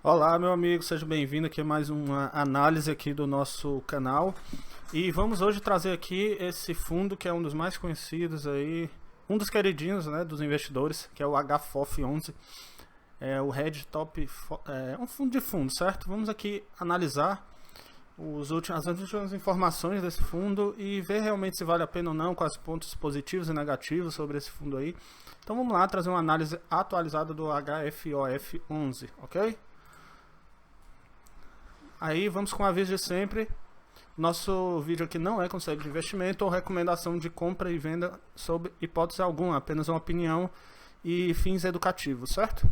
Olá, meu amigo, seja bem-vindo aqui a mais uma análise aqui do nosso canal. E vamos hoje trazer aqui esse fundo que é um dos mais conhecidos aí, um dos queridinhos, né, dos investidores, que é o HFOF11. É o Red Top, um fundo de fundo, certo? Vamos aqui analisar as últimas informações desse fundo e ver realmente se vale a pena ou não, quais pontos positivos e negativos sobre esse fundo aí. Então vamos lá trazer uma análise atualizada do HFOF11, ok? Aí vamos com o aviso de sempre. Nosso vídeo aqui não é conselho de investimento ou recomendação de compra e venda sob hipótese alguma, apenas uma opinião e fins educativos, certo?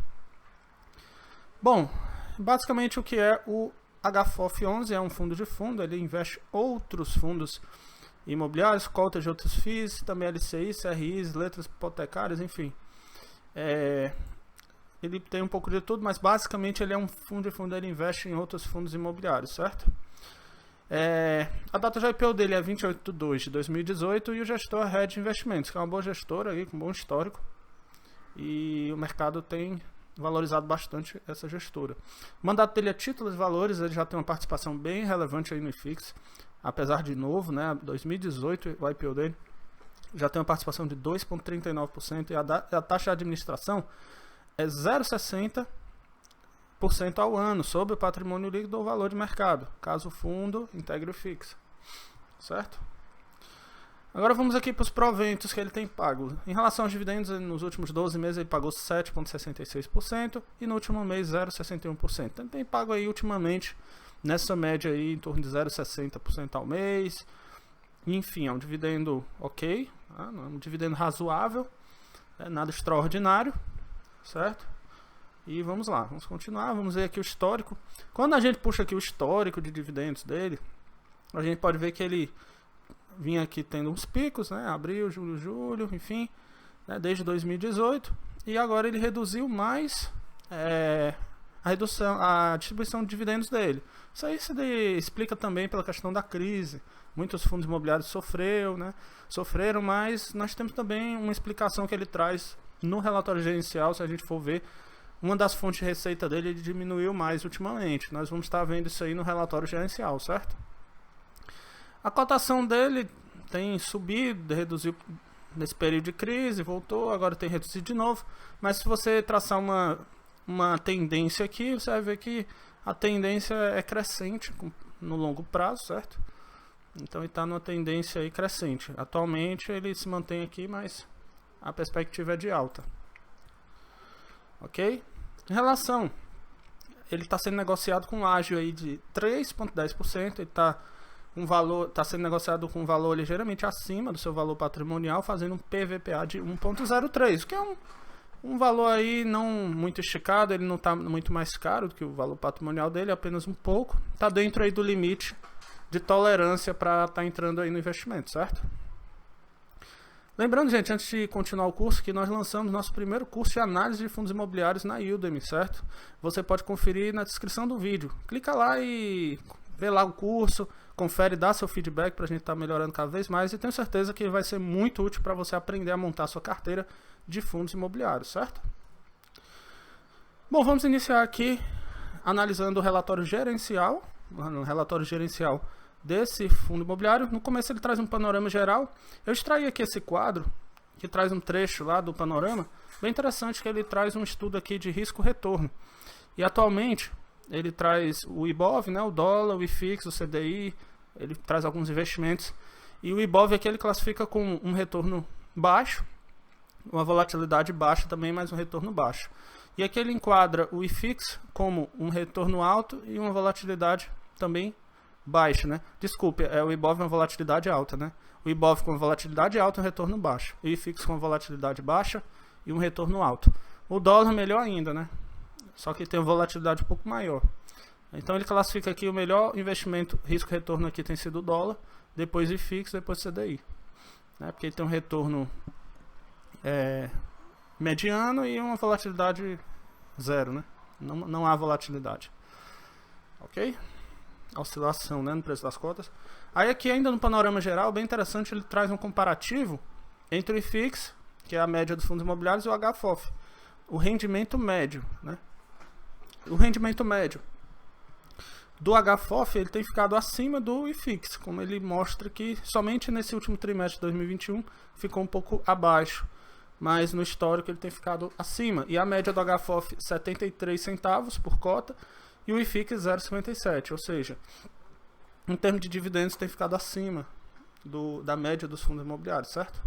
Bom, basicamente o que é o HFOF11 é um fundo de fundo, ele investe outros fundos imobiliários, cotas de outros FIIs, também LCI, CRIs, letras hipotecárias, enfim. Ele tem um pouco de tudo, mas basicamente ele é um fundo de fundo, ele investe em outros fundos imobiliários, certo? A data de IPO dele é 28 de 2 de 2018 e o gestor é Red Investimentos, que é uma boa gestora aí, com bom histórico. E o mercado tem valorizado bastante essa gestora. O mandato dele é títulos e valores, ele já tem uma participação bem relevante aí no IFIX, apesar de novo, né, 2018 o IPO dele já tem uma participação de 2,39% e a taxa de administração é 0,60% ao ano sobre o patrimônio líquido ou valor de mercado, caso o fundo integre o FIX, certo? Agora vamos aqui para os proventos que ele tem pago. Em relação aos dividendos, nos últimos 12 meses ele pagou 7,66% e no último mês 0,61%. Ele tem pago aí ultimamente nessa média aí em torno de 0,60% ao mês. Enfim, é um dividendo ok, é um dividendo razoável, nada extraordinário, certo? E vamos lá, vamos continuar, vamos ver aqui o histórico. Quando a gente puxa aqui o histórico de dividendos dele, a gente pode ver que ele vinha aqui tendo uns picos, né? Abril, julho, enfim, né? Desde 2018, e agora ele reduziu mais a distribuição de dividendos dele. Isso aí se explica também pela questão da crise. Muitos fundos imobiliários sofreram, mas nós temos também uma explicação que ele traz no relatório gerencial. Se a gente for ver, uma das fontes de receita dele ele diminuiu mais ultimamente. Nós vamos estar vendo isso aí no relatório gerencial, certo? A cotação dele tem subido, reduziu nesse período de crise, voltou, agora tem reduzido de novo. Mas se você traçar uma tendência aqui, você vai ver que a tendência é crescente no longo prazo, certo? Então ele está numa tendência aí crescente. Atualmente ele se mantém aqui, mas a perspectiva é de alta. Ok? Em relação, ele está sendo negociado com um ágio aí de 3,10%, ele está sendo negociado com um valor ligeiramente acima do seu valor patrimonial, fazendo um PVPA de 1,03, que é um valor aí não muito esticado, ele não está muito mais caro do que o valor patrimonial dele, apenas um pouco. Está dentro aí do limite de tolerância para estar entrando aí no investimento, certo? Lembrando, gente, antes de continuar o curso, que nós lançamos nosso primeiro curso de análise de fundos imobiliários na Udemy, certo? Você pode conferir na descrição do vídeo. Clica lá e vê lá o curso, confere, dá seu feedback para a gente estar melhorando cada vez mais, e tenho certeza que vai ser muito útil para você aprender a montar a sua carteira de fundos imobiliários, certo? Bom, vamos iniciar aqui analisando o relatório gerencial. No relatório gerencial desse fundo imobiliário, no começo ele traz um panorama geral. Eu extraí aqui esse quadro, que traz um trecho lá do panorama, bem interessante, que ele traz um estudo aqui de risco-retorno. E atualmente ele traz o IBOV, né, o dólar, o IFIX, o CDI, ele traz alguns investimentos. E o IBOV aqui ele classifica com um retorno baixo, uma volatilidade baixa também, mas um retorno baixo. E aqui ele enquadra o IFIX como um retorno alto e uma volatilidade também baixa, né? Desculpe, o IBOV é uma volatilidade alta, né? O IBOV com volatilidade alta e um retorno baixo. O IFIX com volatilidade baixa e um retorno alto. O dólar melhor ainda, né? Só que tem uma volatilidade um pouco maior. Então ele classifica aqui o melhor investimento, risco-retorno aqui tem sido o dólar, depois o IFIX, depois o CDI. Né? Porque ele tem um retorno mediano e uma volatilidade zero, né? Não há volatilidade. Ok? Oscilação, né, no preço das cotas. Aí aqui ainda no panorama geral, bem interessante, ele traz um comparativo entre o IFIX, que é a média dos fundos imobiliários, e o HFOF, o rendimento médio, né? O rendimento médio do HFOF ele tem ficado acima do IFIX, como ele mostra que somente nesse último trimestre de 2021 ficou um pouco abaixo, mas no histórico ele tem ficado acima. E a média do HFOF 73 centavos por cota e o IFIX 0,57, ou seja, em termos de dividendos tem ficado acima da média dos fundos imobiliários, certo?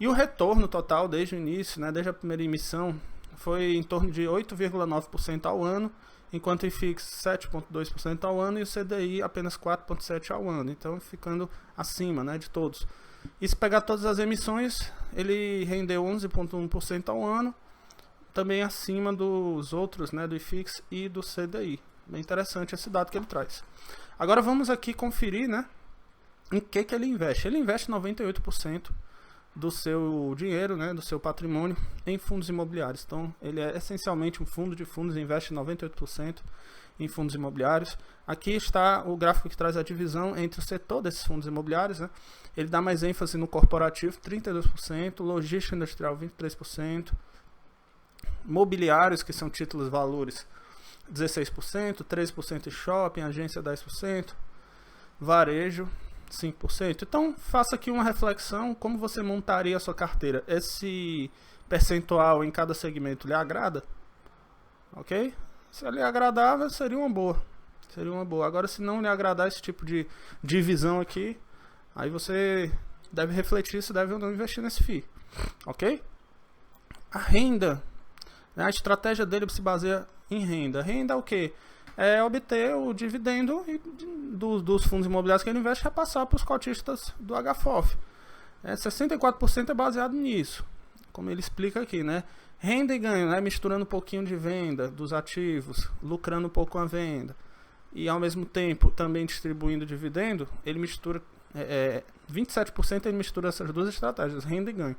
E o retorno total desde o início, né, desde a primeira emissão, foi em torno de 8,9% ao ano, enquanto o IFIX 7,2% ao ano e o CDI apenas 4,7% ao ano, então ficando acima, né, de todos. E se pegar todas as emissões, ele rendeu 11,1% ao ano, também acima dos outros, né, do IFIX e do CDI. Bem interessante esse dado que ele traz. Agora vamos aqui conferir, né, em que ele investe. Ele investe 98% do seu dinheiro, né, do seu patrimônio em fundos imobiliários. Então, ele é essencialmente um fundo de fundos, investe 98% em fundos imobiliários. Aqui está o gráfico que traz a divisão entre o setor desses fundos imobiliários, né? Ele dá mais ênfase no corporativo, 32%, logística industrial, 23%, mobiliários, que são títulos valores, 16%, 13% em shopping, agência 10%, varejo 5%. Então, faça aqui uma reflexão, como você montaria a sua carteira. Esse percentual em cada segmento lhe agrada? Ok? Se lhe agradável, seria uma boa. Seria uma boa. Agora, se não lhe agradar esse tipo de divisão aqui, aí você deve refletir se deve ou não investir nesse FII. Ok? A renda, né, a estratégia dele se baseia em renda. Renda é o quê? É obter o dividendo dos fundos imobiliários que ele investe e repassar para os cotistas do HFOF. 64% é baseado nisso, como ele explica aqui, né? Renda e ganho, né? Misturando um pouquinho de venda dos ativos, lucrando um pouco com a venda e ao mesmo tempo também distribuindo dividendo, ele mistura 27% ele mistura essas duas estratégias, renda e ganho.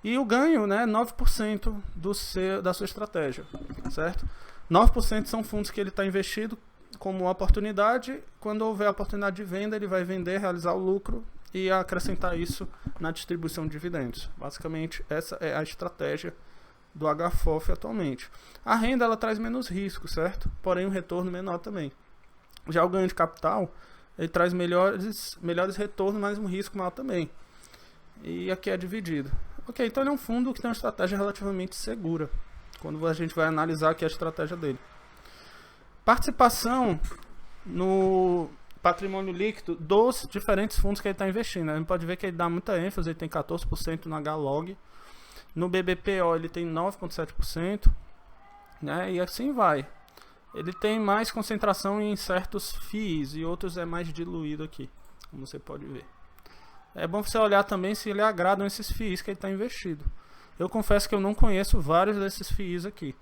E o ganho, né, 9% da sua estratégia, certo? 9% são fundos que ele está investido como uma oportunidade. Quando houver a oportunidade de venda, ele vai vender, realizar o lucro e acrescentar isso na distribuição de dividendos. Basicamente, essa é a estratégia do HFOF atualmente. A renda ela traz menos risco, certo? Porém, um retorno menor também. Já o ganho de capital, ele traz melhores retornos, mas um risco maior também. E aqui é dividido. Ok, então ele é um fundo que tem uma estratégia relativamente segura, quando a gente vai analisar aqui a estratégia dele. Participação no patrimônio líquido dos diferentes fundos que ele está investindo, né? A gente pode ver que ele dá muita ênfase, ele tem 14% no HLOG, no BBPO ele tem 9,7%, né? E assim vai. Ele tem mais concentração em certos FIIs e outros é mais diluído aqui, como você pode ver. É bom você olhar também se lhe agradam esses FIIs que ele está investido. Eu confesso que eu não conheço vários desses FIIs aqui,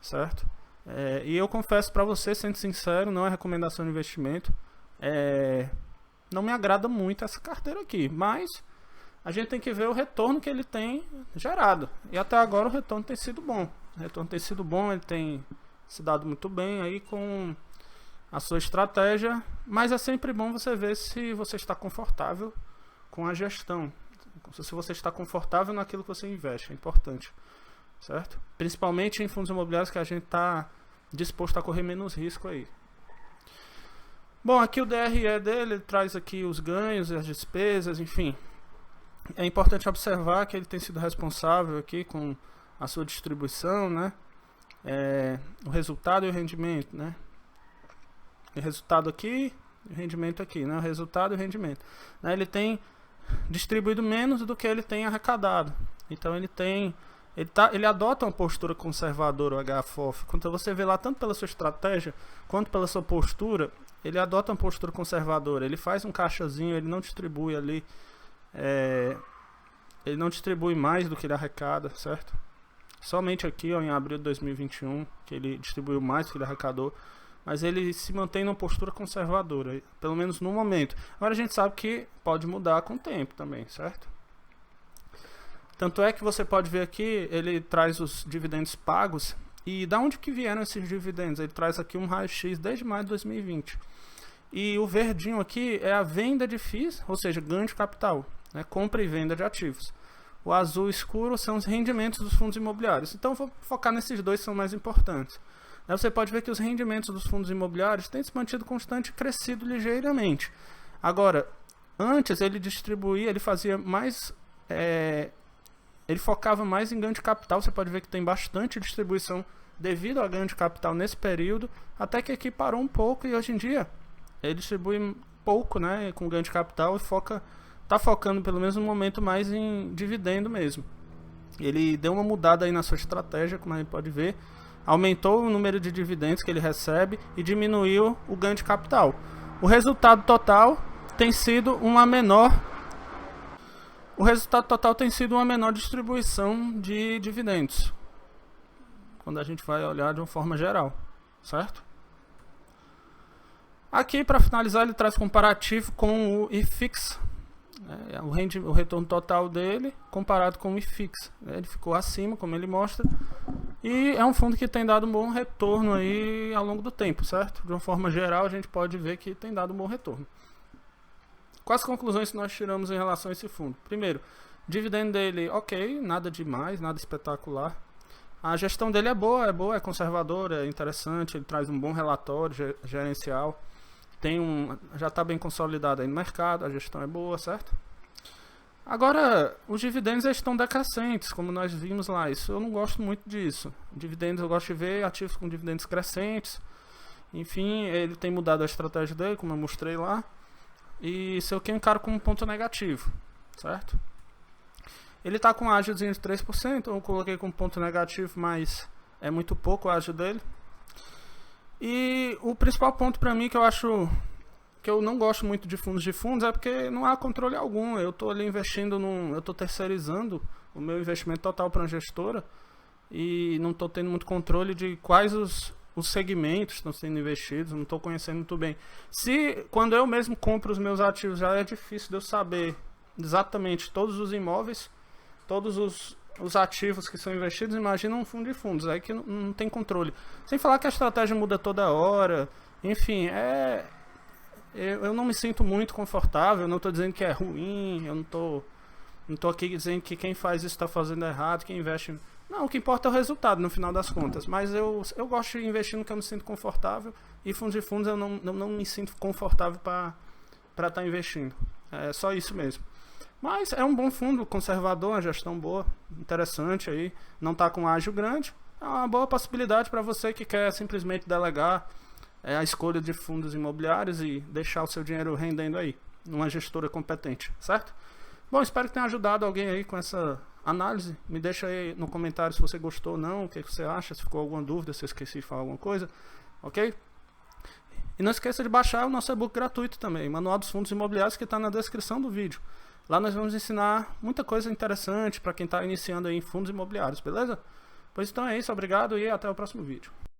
certo? E eu confesso para você, sendo sincero, não é recomendação de investimento. Não me agrada muito essa carteira aqui, mas a gente tem que ver o retorno que ele tem gerado. E até agora o retorno tem sido bom. Ele tem se dado muito bem aí com a sua estratégia, mas é sempre bom você ver se você está confortável com a gestão. Se você está confortável naquilo que você investe, é importante, certo? Principalmente em fundos imobiliários que a gente está disposto a correr menos risco aí. Bom, aqui o DRE dele, ele traz aqui os ganhos e as despesas, enfim. É importante observar que ele tem sido responsável aqui com a sua distribuição, né? O resultado e o rendimento, né? O resultado aqui, o rendimento aqui, né? O resultado e o rendimento. Ele tem distribuído menos do que ele tem arrecadado. Então ele adota uma postura conservadora, o HFOF. Quando você vê lá, tanto pela sua estratégia quanto pela sua postura, ele adota uma postura conservadora. Ele faz um caixazinho, ele não distribui ali, ele não distribui mais do que ele arrecada, certo? Somente aqui, ó, em abril de 2021, que ele distribuiu mais do que ele arrecadou. Mas ele se mantém numa postura conservadora, pelo menos no momento. Agora a gente sabe que pode mudar com o tempo também, certo? Tanto é que você pode ver aqui, ele traz os dividendos pagos. E da onde que vieram esses dividendos? Ele traz aqui um raio-x desde maio de 2020. E o verdinho aqui é a venda de FIIs, ou seja, ganho de capital, né? Compra e venda de ativos. O azul escuro são os rendimentos dos fundos imobiliários. Então vou focar nesses dois, que são mais importantes. Aí você pode ver que os rendimentos dos fundos imobiliários têm se mantido constante e crescido ligeiramente. Agora, antes ele distribuía, ele fazia mais... ele focava mais em ganho de capital. Você pode ver que tem bastante distribuição devido ao ganho de capital nesse período, até que aqui parou um pouco e hoje em dia ele distribui pouco, né, com ganho de capital e tá focando pelo menos no momento mais em dividendo mesmo. Ele deu uma mudada aí na sua estratégia, como a gente pode ver, aumentou o número de dividendos que ele recebe e diminuiu o ganho de capital. O resultado total tem sido uma menor distribuição de dividendos, quando a gente vai olhar de uma forma geral, certo? Aqui, para finalizar, ele traz comparativo com o IFIX, o retorno total dele comparado com o IFIX. Ele ficou acima, como ele mostra, e é um fundo que tem dado um bom retorno aí ao longo do tempo, certo? De uma forma geral, a gente pode ver que tem dado um bom retorno. Quais conclusões que nós tiramos em relação a esse fundo? Primeiro, dividendo dele, ok, nada demais, nada espetacular. A gestão dele é boa, é conservadora, é interessante, ele traz um bom relatório gerencial, já está bem consolidado aí no mercado, a gestão é boa, certo? Agora, os dividendos estão decrescentes, como nós vimos lá. Isso eu não gosto muito disso. Dividendos, eu gosto de ver ativos com dividendos crescentes. Enfim, ele tem mudado a estratégia dele, como eu mostrei lá. E isso eu encaro como um ponto negativo, certo? Ele está com um ágiozinho de 3%, eu coloquei como ponto negativo, mas é muito pouco o ágio dele. E o principal ponto para mim que eu acho que eu não gosto muito de fundos é porque não há controle algum. Eu estou ali investindo eu estou terceirizando o meu investimento total para uma gestora e não estou tendo muito controle de quais os segmentos estão sendo investidos, não estou conhecendo muito bem. Quando eu mesmo compro os meus ativos, já é difícil de eu saber exatamente todos os imóveis, todos os ativos que são investidos, imagina um fundo de fundos, aí que não tem controle. Sem falar que a estratégia muda toda hora, enfim, eu não me sinto muito confortável, eu não estou dizendo que é ruim, eu não tô aqui dizendo que quem faz isso está fazendo errado, quem investe... Não, o que importa é o resultado no final das contas, mas eu gosto de investir no que eu me sinto confortável, e fundos de fundos eu não me sinto confortável para estar investindo, é só isso mesmo. Mas é um bom fundo, conservador, uma gestão boa, interessante aí, não está com ágio grande, é uma boa possibilidade para você que quer simplesmente delegar a escolha de fundos imobiliários e deixar o seu dinheiro rendendo aí, numa gestora competente, certo? Bom, espero que tenha ajudado alguém aí com essa análise. Me deixa aí no comentário se você gostou ou não, o que você acha, se ficou alguma dúvida, se eu esqueci de falar alguma coisa, ok? E não esqueça de baixar o nosso e-book gratuito também, Manual dos Fundos Imobiliários, que está na descrição do vídeo. Lá nós vamos ensinar muita coisa interessante para quem está iniciando aí em fundos imobiliários, beleza? Pois então é isso, obrigado e até o próximo vídeo.